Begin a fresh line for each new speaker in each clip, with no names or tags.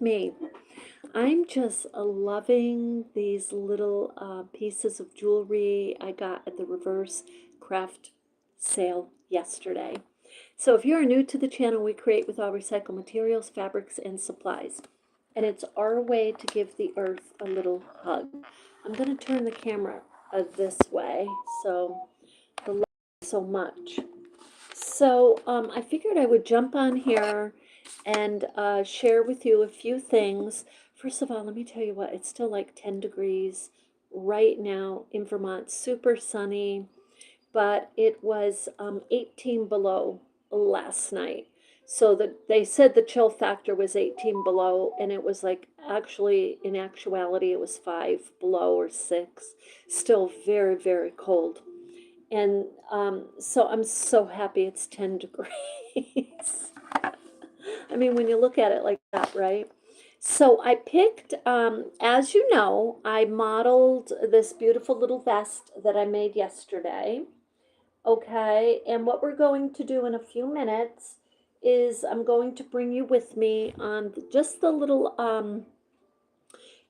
Me. I'm just loving these little pieces of jewelry I got at the reverse craft sale yesterday. So if you're new to the channel, we create with all recycled materials, fabrics, and supplies. And it's our way to give the earth a little hug. I'm going to turn the camera this way so the light so much. So I figured I would jump on here and share with you a few things. First of all, let me tell you what, it's still like 10 degrees right now in Vermont, super sunny, but it was 18 below last night. So they said the chill factor was 18 below, and it was like actually, in actuality, it was 5 below or 6. Still very, very cold. And so I'm so happy it's 10 degrees. I mean, when you look at it like that, right? So I picked, as you know, I modeled this beautiful little vest that I made yesterday. Okay, and what we're going to do in a few minutes is I'm going to bring you with me on just the little,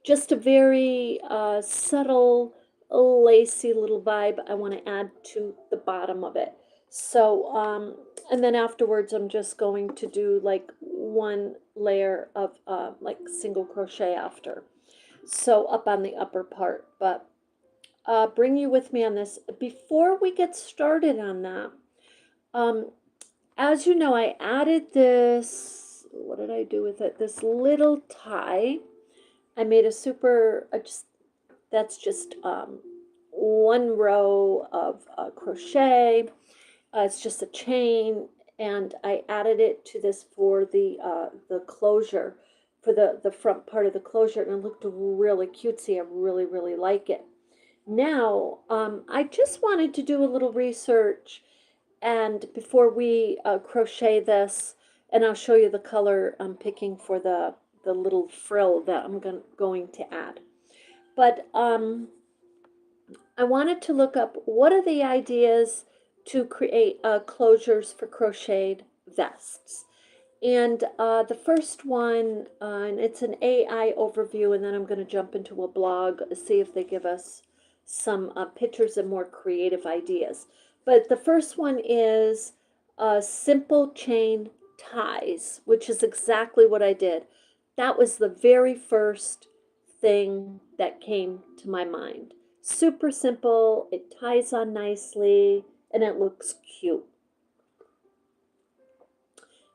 just a very subtle, lacy little vibe I want to add to the bottom of it. So, and then afterwards, I'm just going to do like one layer of like single crochet after. So up on the upper part, but bring you with me on this. Before we get started on that, um, as you know, I added this, what did I do with it? This little tie. I made a super, that's just one row of crochet. It's just a chain, and I added it to this for the closure, for the front part of the closure, and it looked really cutesy. I really, really like it. Now, I just wanted to do a little research, and before we crochet this, and I'll show you the color I'm picking for the little frill that I'm going to add. But I wanted to look up what are the ideas to create closures for crocheted vests. And the first one, and it's an AI overview, and then I'm going to jump into a blog, see if they give us some pictures and more creative ideas. But the first one is simple chain ties, which is exactly what I did. That was the very first thing that came to my mind. Super simple, it ties on nicely, and it looks cute.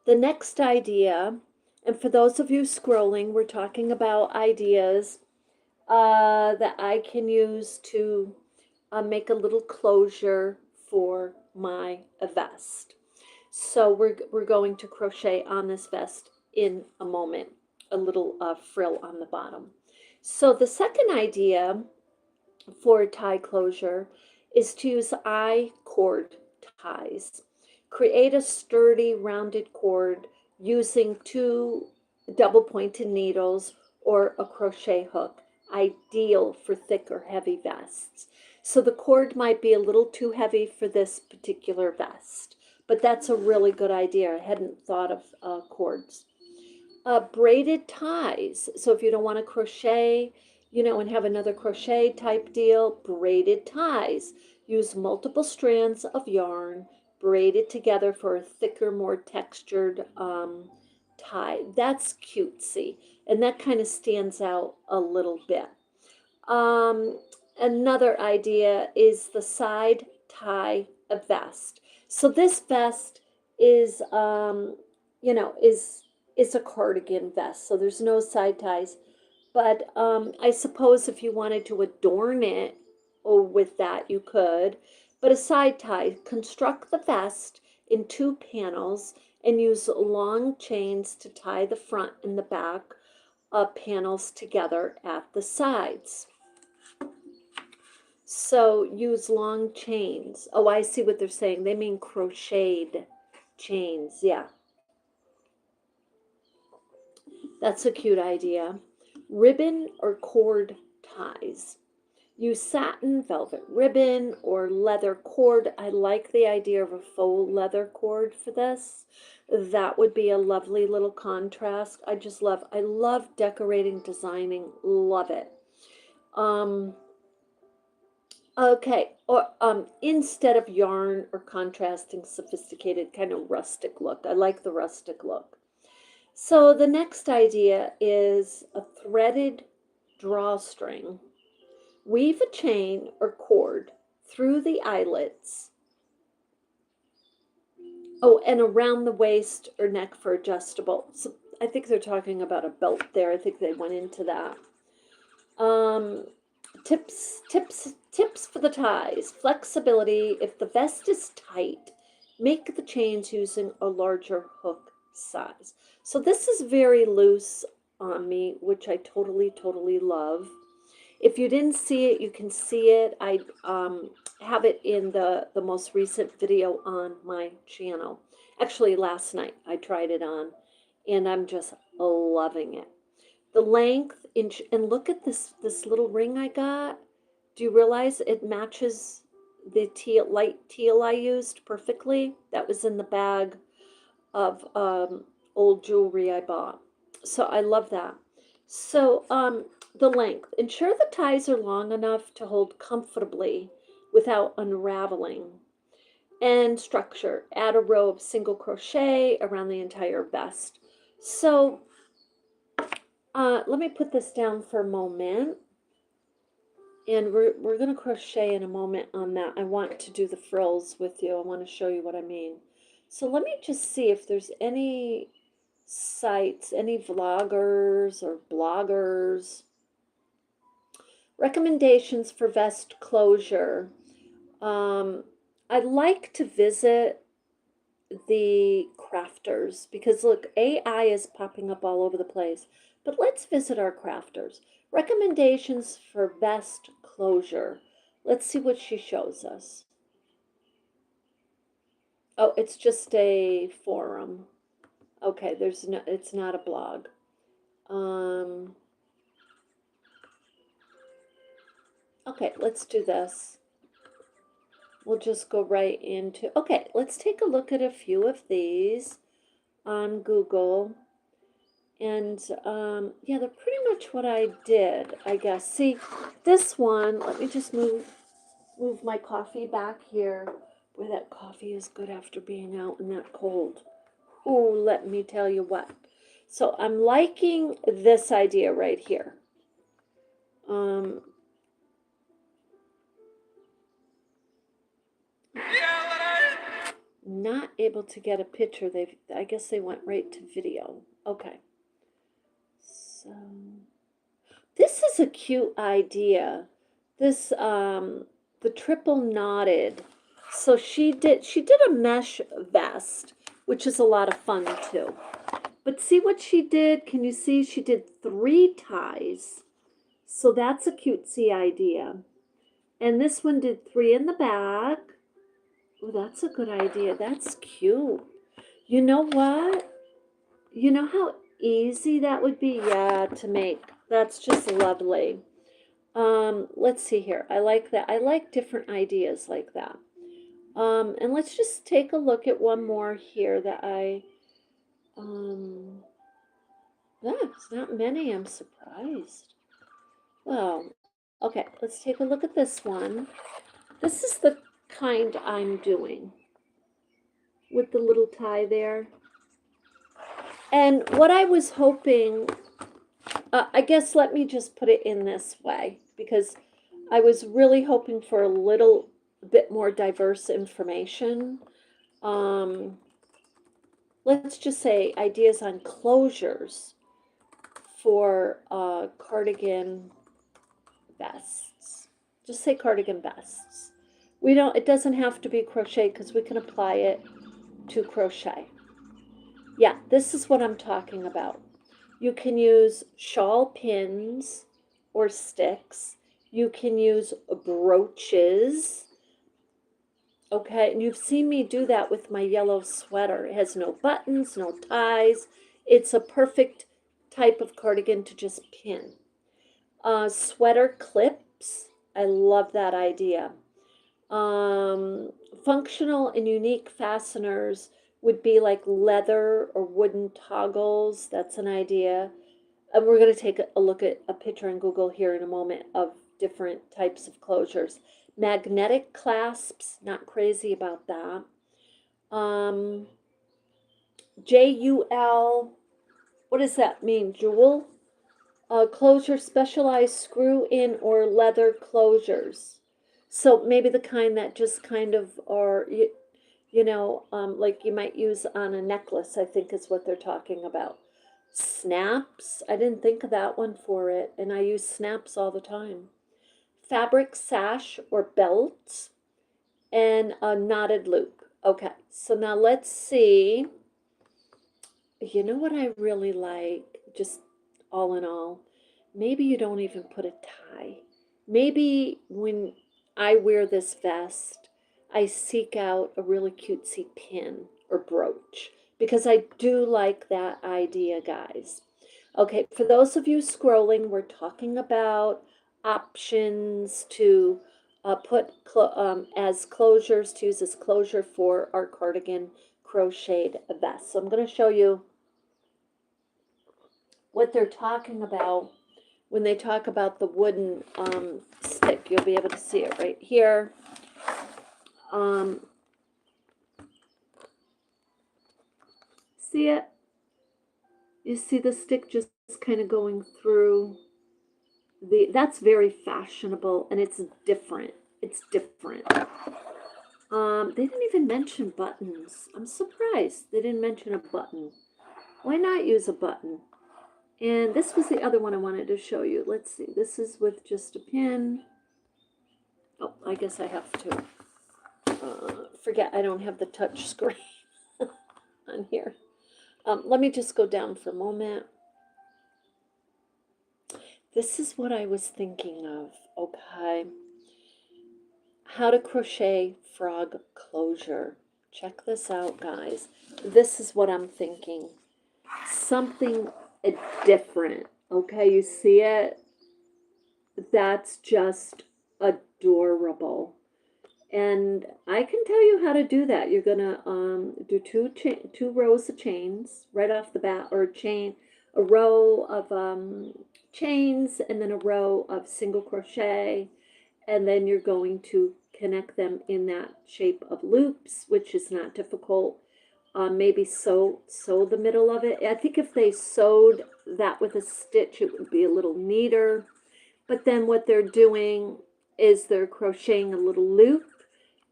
The next idea, and for those of you scrolling, we're talking about ideas that I can use to make a little closure for my vest. So we're going to crochet on this vest in a moment, a little frill on the bottom. So the second idea for a tie closure is to use I-cord ties. Create a sturdy rounded cord using 2 double pointed needles or a crochet hook, ideal for thick or heavy vests. So the cord might be a little too heavy for this particular vest, but that's a really good idea. I hadn't thought of cords. Braided ties. So if you don't want to crochet, and have another crochet type deal, braided ties. Use multiple strands of yarn, braided together for a thicker, more textured tie. That's cutesy, and that kind of stands out a little bit. Um, Another idea is the side tie vest. So this vest is, is a cardigan vest. So there's no side ties. But I suppose if you wanted to adorn it with that, you could. But a side tie, construct the vest in 2 panels and use long chains to tie the front and the back panels together at the sides. So use long chains. Oh, I see what they're saying. They mean crocheted chains. Yeah, that's a cute idea. Ribbon or cord ties. Use satin, velvet ribbon, or leather cord. I like the idea of a faux leather cord for this. That would be a lovely little contrast. I love decorating, designing, love it. Okay, or instead of yarn or contrasting sophisticated kind of rustic look. I like the rustic look. So the next idea is a threaded drawstring. Weave a chain or cord through the eyelets. Oh, and around the waist or neck for adjustable. So I think they're talking about a belt there. I think they went into that. Tips for the ties. Flexibility. If the vest is tight, make the chains using a larger hook size. So this is very loose on me, which I totally love. If you didn't see it, you can see it. I have it in the most recent video on my channel. Actually, last night I tried it on, and I'm just loving it. The length, and look at this little ring I got. Do you realize it matches the light teal I used perfectly? That was in the bag of old jewelry I bought. So I love that. So the length. Ensure the ties are long enough to hold comfortably without unraveling. And structure. Add a row of single crochet around the entire vest. So let me put this down for a moment. And we're going to crochet in a moment on that. I want to do the frills with you. I want to show you what I mean. So let me just see if there's any sites, any vloggers or bloggers. Recommendations for vest closure. I'd like to visit the crafters because look, AI is popping up all over the place. But let's visit our crafters. Recommendations for vest closure. Let's see what she shows us. Oh, it's just a forum. Okay, it's not a blog. Okay, let's do this. We'll just go right into, okay, let's take a look at a few of these on Google. And yeah, they're pretty much what I did, I guess. See, this one, let me just move my coffee back here. Boy, that coffee is good after being out in that cold. Oh, let me tell you what. So I'm liking this idea right here. Not able to get a picture. I guess they went right to video. Okay. So this is a cute idea. This the triple knotted. So she did a mesh vest, which is a lot of fun too. But see what she did? Can you see she did 3 ties? So that's a cutesy idea. And this one did 3 in the back. Oh, that's a good idea. That's cute. You know what? You know how easy that would be? Yeah, to make. That's just lovely. Let's see here. I like that. I like different ideas like that. And let's just take a look at one more here that yeah, it's not many. I'm surprised. Well, okay, let's take a look at this one. This is the kind I'm doing with the little tie there. And what I was hoping, I guess let me just put it in this way, because I was really hoping for a little bit more diverse information. Let's just say ideas on closures for cardigan vests. Just say cardigan vests. It doesn't have to be crochet because we can apply it to crochet. Yeah, this is what I'm talking about. You can use shawl pins or sticks. You can use brooches. Okay, and you've seen me do that with my yellow sweater. It has no buttons, no ties. It's a perfect type of cardigan to just pin. Sweater clips. I love that idea. Functional and unique fasteners would be like leather or wooden toggles. That's an idea. And we're going to take a look at a picture on Google here in a moment of different types of closures. Magnetic clasps, not crazy about that. Um, JUL, what does that mean? Jewel? Closure, specialized screw in or leather closures. So maybe the kind that just kind of are, like you might use on a necklace, I think is what they're talking about. Snaps, I didn't think of that one for it, and I use snaps all the time. Fabric sash or belt, and a knotted loop. Okay, so now let's see. You know what I really like, just all in all? Maybe you don't even put a tie. Maybe when I wear this vest, I seek out a really cutesy pin or brooch because I do like that idea, guys. Okay, for those of you scrolling, we're talking about options to put as closures, to use as closure for our cardigan crocheted vest. So I'm going to show you what they're talking about when they talk about the wooden stick. You'll be able to see it right here. Um, see it? You see the stick just kind of going through that's very fashionable, and it's different. It's different. They didn't even mention buttons. I'm surprised they didn't mention a button. Why not use a button? And this was the other one I wanted to show you. Let's see. This is with just a pin. Oh, I guess I have to forget I don't have the touch screen on here. Let me just go down for a moment. This is what I was thinking of, okay? How to crochet frog closure. Check this out, guys. This is what I'm thinking. Something different, okay? You see it? That's just adorable. And I can tell you how to do that. You're gonna do two rows of chains right off the bat, or a row of chains, and then a row of single crochet, and then you're going to connect them in that shape of loops, which is not difficult. Maybe sew the middle of it. I think if they sewed that with a stitch, it would be a little neater. But then what they're doing is they're crocheting a little loop,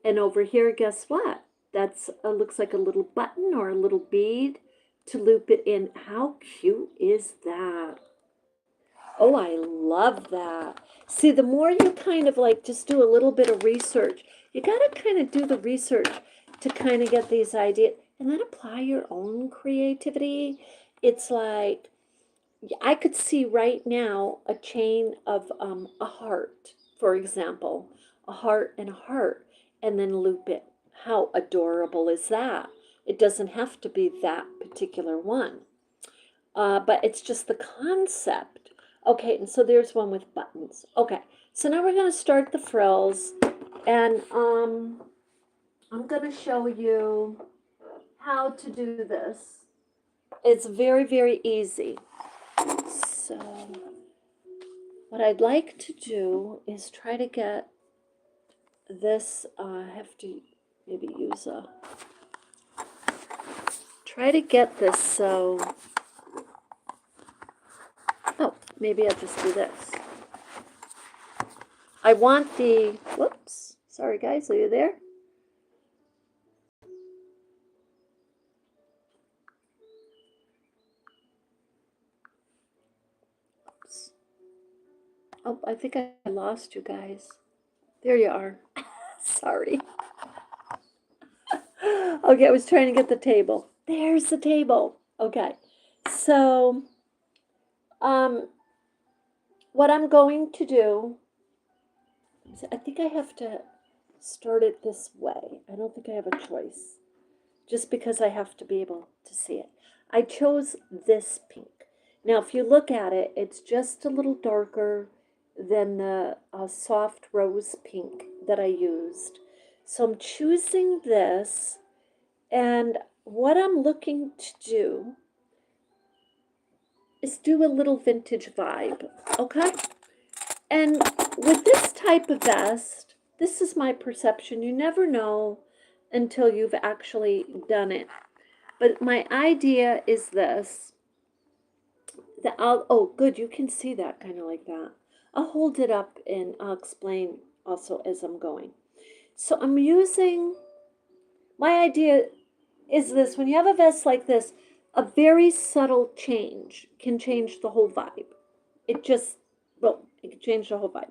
and over here, guess what? That's looks like a little button or a little bead to loop it in. How cute is that? Oh, I love that. See, the more you kind of like just do a little bit of research, you got to kind of do the research to kind of get these ideas and then apply your own creativity. It's like, I could see right now a chain of a heart, for example, a heart and a heart, and then loop it. How adorable is that? It doesn't have to be that particular one, but it's just the concept. Okay, and so there's one with buttons. Okay, so now we're going to start the frills, and I'm going to show you how to do this. It's very, very easy. So what I'd like to do is try to get this, I have to maybe use try to get this so, oh, maybe I'll just do this. I want the, whoops, sorry guys, are you there? Oops. Oh, I think I lost you guys. There you are. Sorry. Okay, I was trying to get the table. There's the table. Okay, so what I'm going to do, I think I have to start it this way. I don't think I have a choice, just because I have to be able to see it. I chose this pink. Now, if you look at it, it's just a little darker than the soft rose pink that I used. So I'm choosing this, and what I'm looking to do is do a little vintage vibe, okay? And with this type of vest, this is my perception. You never know until you've actually done it. But my idea is this. That oh, good, you can see that kind of like that. I'll hold it up and I'll explain also as I'm going. So I'm using, my idea is this: when you have a vest like this, a very subtle change can change the whole vibe. It just, well, it can change the whole vibe.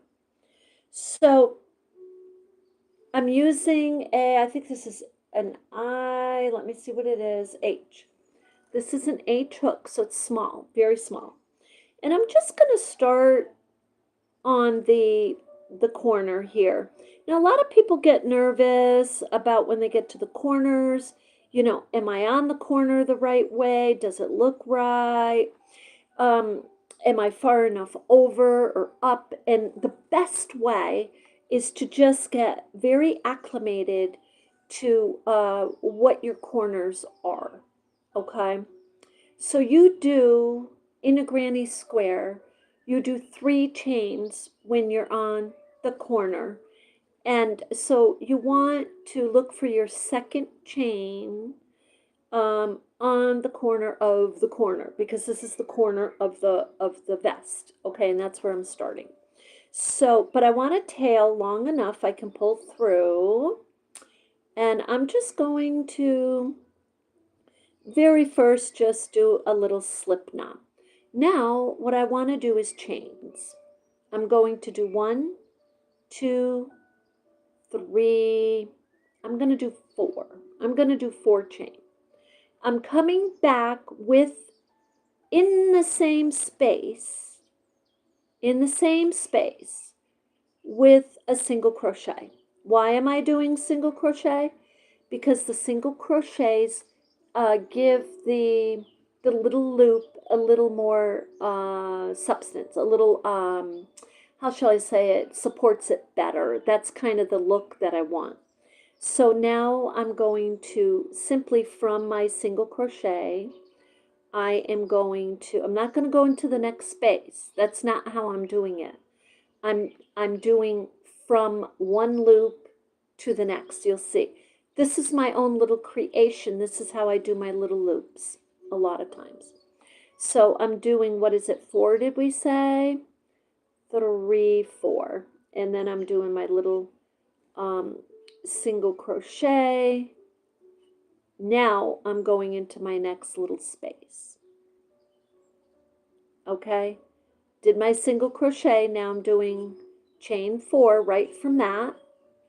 So I'm using a, I think this is an I, let me see what it is, H. This is an H hook, so it's small, very small. And I'm just going to start on the corner here. Now, a lot of people get nervous about when they get to the corners. You know, am I on the corner the right way? Does it look right? Am I far enough over or up? And the best way is to just get very acclimated to what your corners are. Okay? So you do, in a granny square, you do 3 chains when you're on the corner. And so you want to look for your second chain on the corner, because this is the corner of the vest. Okay, and that's where I'm starting. So, but I want a tail long enough I can pull through. And I'm just going to very first just do a little slip knot. Now what I want to do is chains. I'm going to do 1, 2, 3, I'm going to do 4. I'm going to do 4 chains. I'm coming back with, in the same space with a single crochet. Why am I doing single crochet? Because the single crochets give the little loop a little more substance, a little, how shall I say it, supports it better. That's kind of the look that I want. So now I'm going to simply, from my single crochet, I am going to, I'm not going to go into the next space. That's not how I'm doing it. I'm doing from one loop to the next. You'll see. This is my own little creation. This is how I do my little loops a lot of times. So I'm doing, what is it, 4 did we say? 3, 4. And then I'm doing my little single crochet. Now I'm going into my next little space. Okay? Did my single crochet. Now I'm doing chain 4 right from that.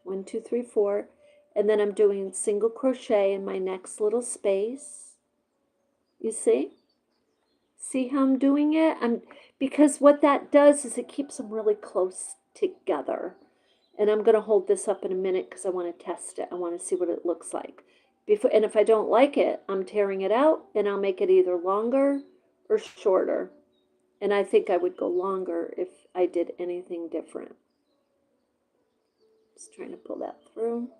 1, 2, 3, 4. And then I'm doing single crochet in my next little space. You see? See how I'm doing it? Because what that does is it keeps them really close together. And I'm going to hold this up in a minute because I want to test it. I want to see what it looks like. And if I don't like it, I'm tearing it out and I'll make it either longer or shorter. And I think I would go longer if I did anything different. Just trying to pull that through.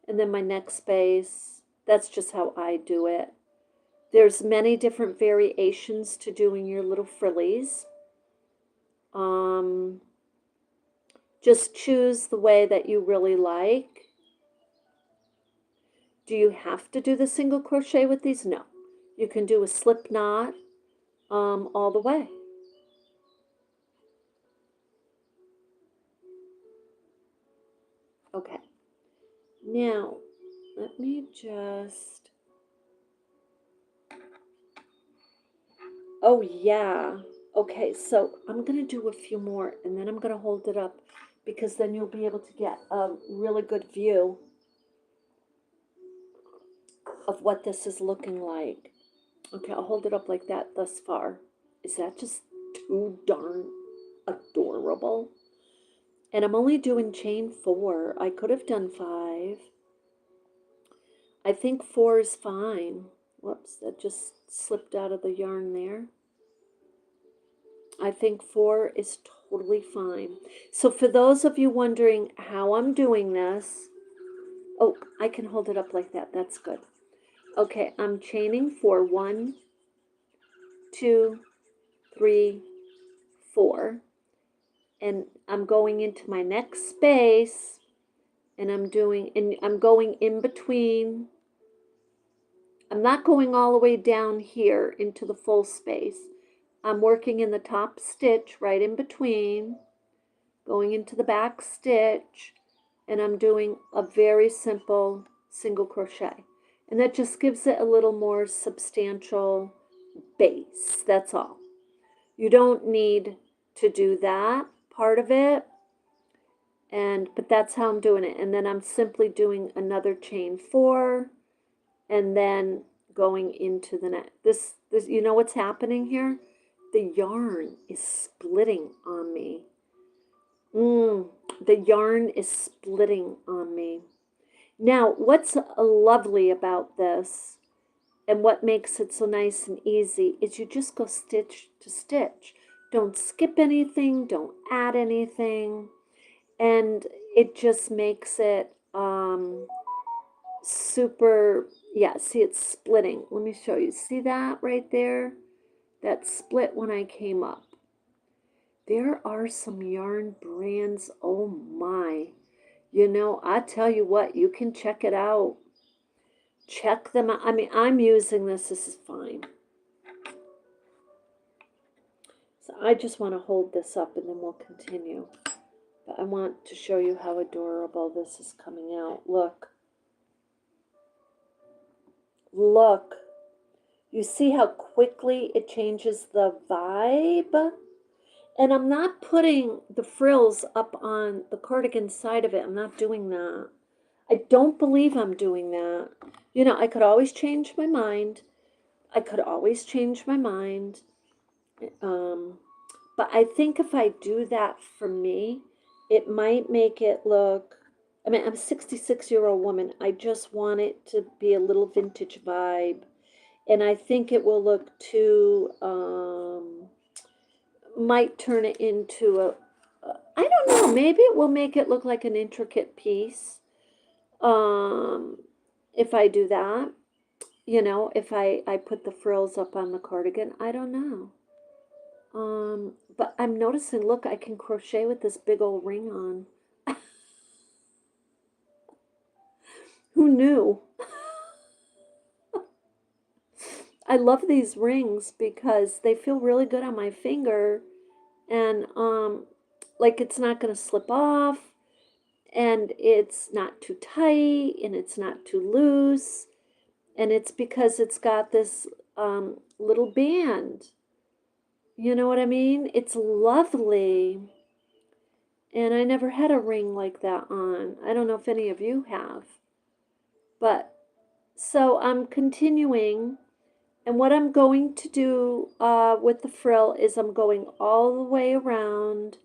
And then my next space, that's just how I do it. There's many different variations to doing your little frillies. Just choose the way that you really like. Do you have to do the single crochet with these? No. You can do a slip knot all the way. Okay. Now, let me just... Oh, yeah. Okay, so I'm going to do a few more, and then I'm going to hold it up, because then you'll be able to get a really good view of what this is looking like. Okay, I'll hold it up like that thus far. Is that just too darn adorable? And I'm only doing chain 4. I could have done 5. I think 4 is fine. Whoops, that just slipped out of the yarn there. I think 4 is totally fine. So for those of you wondering how I'm doing this, oh, I can hold it up like that. That's good. Okay, I'm chaining for 1, 2, 3, 4, and I'm going into my next space, and I'm going in between. I'm not going all the way down here into the full space. I'm working in the top stitch right in between, going into the back stitch, and I'm doing a very simple single crochet. And that just gives it a little more substantial base, that's all. You don't need to do that part of it, but that's how I'm doing it. And then I'm simply doing another chain 4, and then going into the next. This, you know what's happening here? The yarn is splitting on me. The yarn is splitting on me. Now, what's lovely about this and what makes it so nice and easy is you just go stitch to stitch. Don't skip anything, don't add anything, and it just makes it super, yeah, see it's splitting. Let me show you. See that right there? That split when I came up. There are some yarn brands, oh my. You know, I tell you what, you can check it out. Check them out. I mean, I'm using this. This is fine. So I just want to hold this up and then we'll continue. But I want to show you how adorable this is coming out. Look. Look. You see how quickly it changes the vibe? And I'm not putting the frills up on the cardigan side of it. I'm not doing that. I don't believe I'm doing that. You know, I could always change my mind. I could always change my mind. But I think if I do that for me, it might make it look, I mean, I'm a 66-year-old woman. I just want it to be a little vintage vibe. And I think it will look too, might turn it into I don't know, maybe it will make it look like an intricate piece. If I do that, you know, if I put the frills up on the cardigan, I don't know. But I'm noticing, look, I can crochet with this big old ring on. Who knew? I love these rings because they feel really good on my finger, and like it's not going to slip off, and it's not too tight, and it's not too loose, and it's because it's got this little band. You know what I mean? It's lovely. And I never had a ring like that on. I don't know if any of you have. But, so I'm continuing. And what I'm going to do with the frill is I'm going all the way around.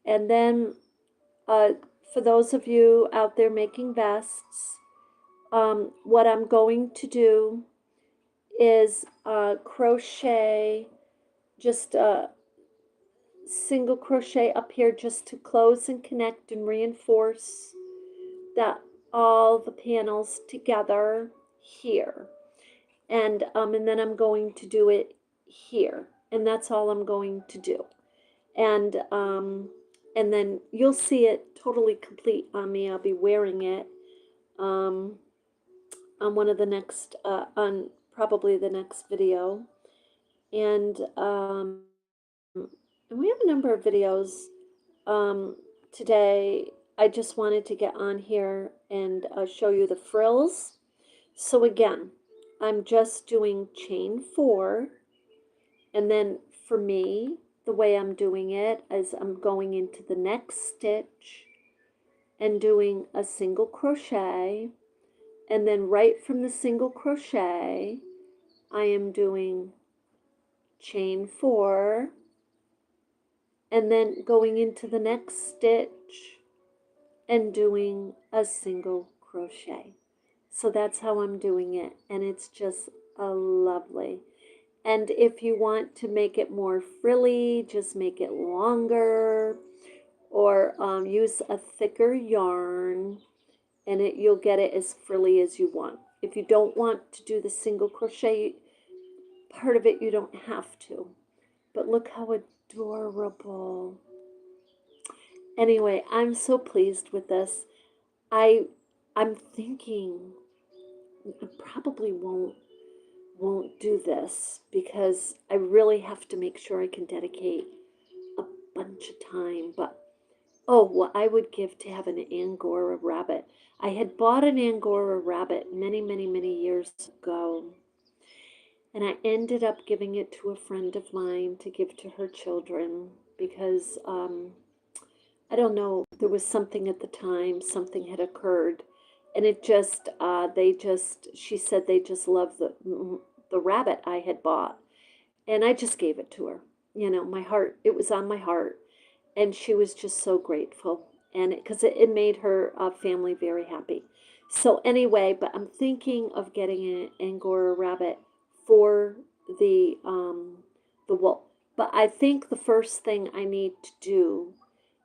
And then, for those of you out there making vests, what I'm going to do is crochet just single crochet up here just to close and connect and reinforce that all the panels together here, and then I'm going to do it here, and that's all I'm going to do, and then you'll see it totally complete on me. I'll be wearing it on one of the next on probably the next video, and we have a number of videos today. I just wanted to get on here and show you the frills. So again, I'm just doing chain 4, and then for me, the way I'm doing it is I'm going into the next stitch and doing a single crochet, and then right from the single crochet, I am doing chain 4, and then going into the next stitch and doing a single crochet. So that's how I'm doing it, and it's just lovely. And if you want to make it more frilly, just make it longer, or use a thicker yarn, and you'll get it as frilly as you want. If you don't want to do the single crochet part of it, you don't have to. But look how adorable. Anyway, I'm so pleased with this. I I'm thinking I probably won't do this because I really have to make sure I can dedicate a bunch of time. But oh, what I would give to have an Angora rabbit. I had bought an Angora rabbit many, many, many years ago, and I ended up giving it to a friend of mine to give to her children because I don't know, there was something at the time, something had occurred, and it just, she said they just loved the rabbit I had bought, and I just gave it to her. You know, my heart, it was on my heart, and she was just so grateful, and because it made her family very happy. So anyway, but I'm thinking of getting an Angora rabbit for the wool. But I think the first thing I need to do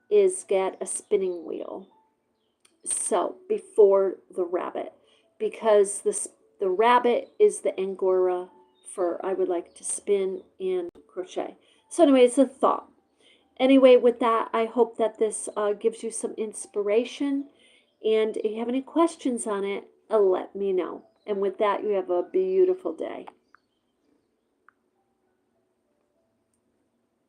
is get a spinning wheel. So before the rabbit, because the rabbit is the Angora fur I would like to spin and crochet. So anyway, it's a thought. Anyway, with that, I hope that this gives you some inspiration. And if you have any questions on it, let me know. And with that, you have a beautiful day.